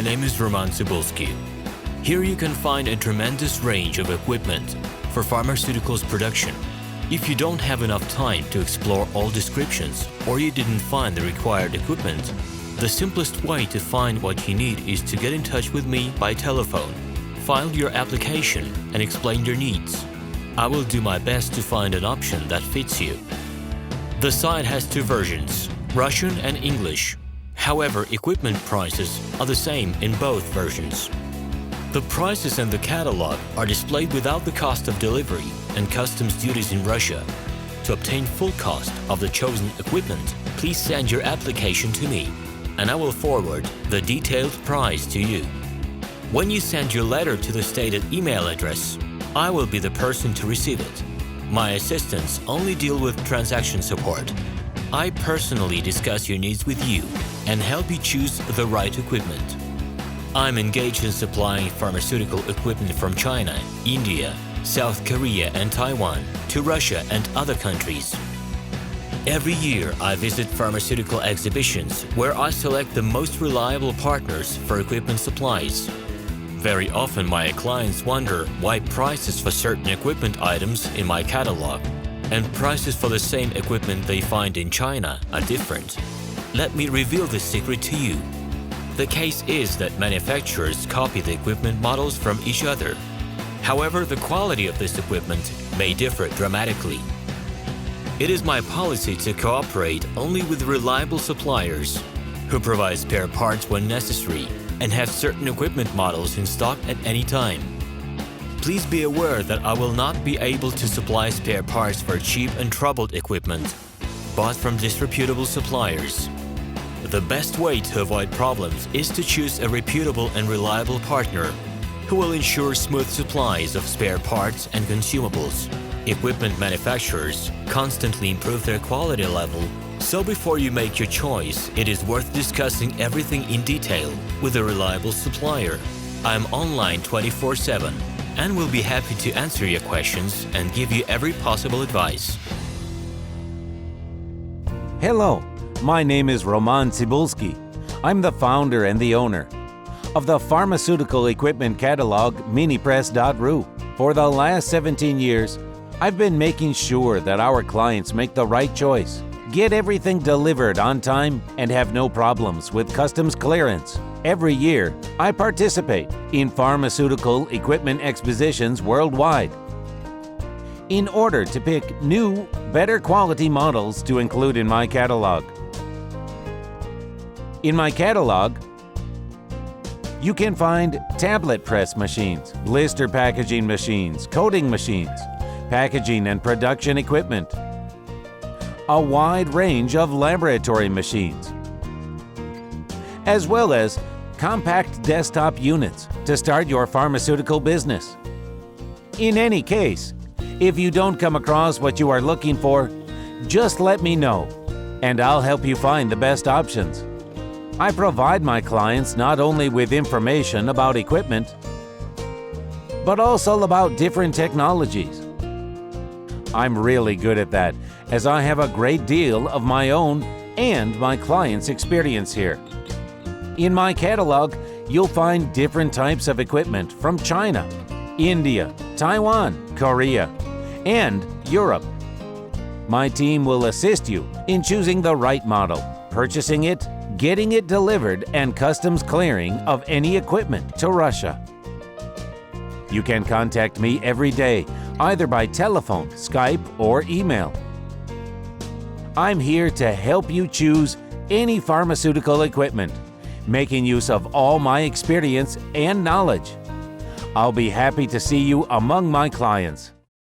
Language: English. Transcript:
My name is RomanTsibulsky. Here you can find a tremendous range of equipment for pharmaceuticals production. If you don't have enough time to explore all descriptions or you didn't find the required equipment, the simplest way to find what you need is to get in touch with me by telephone, file your application and explain your needs. I will do my best to find an option that fits you. The site has two versions, Russian and English. However, equipment prices are the same in both versions. The prices and the catalog are displayed without the cost of delivery and customs duties in Russia. To obtain full cost of the chosen equipment, please send your application to me, and I will forward the detailed price to you. When you send your letter to the stated email address, I will be the person to receive it. My assistants only deal with transaction support. I personally discuss your needs with you and help you choose the right equipment. I'm engaged in supplying pharmaceutical equipment from China, India, South Korea and Taiwan to Russia and other countries. Every year I visit pharmaceutical exhibitions where I select the most reliable partners for equipment supplies. Very often my clients wonder why prices for certain equipment items in my catalog and prices for the same equipment they find in China are different. Let me reveal this secret to you. The case is that manufacturers copy the equipment models from each other. However, the quality of this equipment may differ dramatically. It is my policy to cooperate only with reliable suppliers who provide spare parts when necessary and have certain equipment models in stock at any time. Please be aware that I will not be able to supply spare parts for cheap and troubled equipment bought from disreputable suppliers. The best way to avoid problems is to choose a reputable and reliable partner who will ensure smooth supplies of spare parts and consumables. Equipment manufacturers constantly improve their quality level, so before you make your choice, it is worth discussing everything in detail with a reliable supplier. I'm online 24/7 and will be happy to answer your questions and give you every possible advice. Hello, my name is RomanTsibulsky. I'm the founder and the owner of the pharmaceutical equipment catalog Minipress.ru. For the last 17 years, I've been making sure that our clients make the right choice, get everything delivered on time, and have no problems with customs clearance. Every year, I participate in pharmaceutical equipment expositions worldwide in order to pick new, better quality models to include in my catalog. In my catalog, you can find tablet press machines, blister packaging machines, coating machines, packaging and production equipment, a wide range of laboratory machines, as well as compact desktop units to start your pharmaceutical business. In any case, if you don't come across what you are looking for, just let me know, and I'll help you find the best options. I provide my clients not only with information about equipment, but also about different technologies. I'm really good at that, as I have a great deal of my own and my clients' experience here. In my catalog, you'll find different types of equipment from China, India, Taiwan, Korea, and Europe. My team will assist you in choosing the right model, purchasing it, getting it delivered, and customs clearing of any equipment to Russia. You can contact me every day, either by telephone, Skype, or email. I'm here to help you choose any pharmaceutical equipment, making use of all my experience and knowledge. I'll be happy to see you among my clients.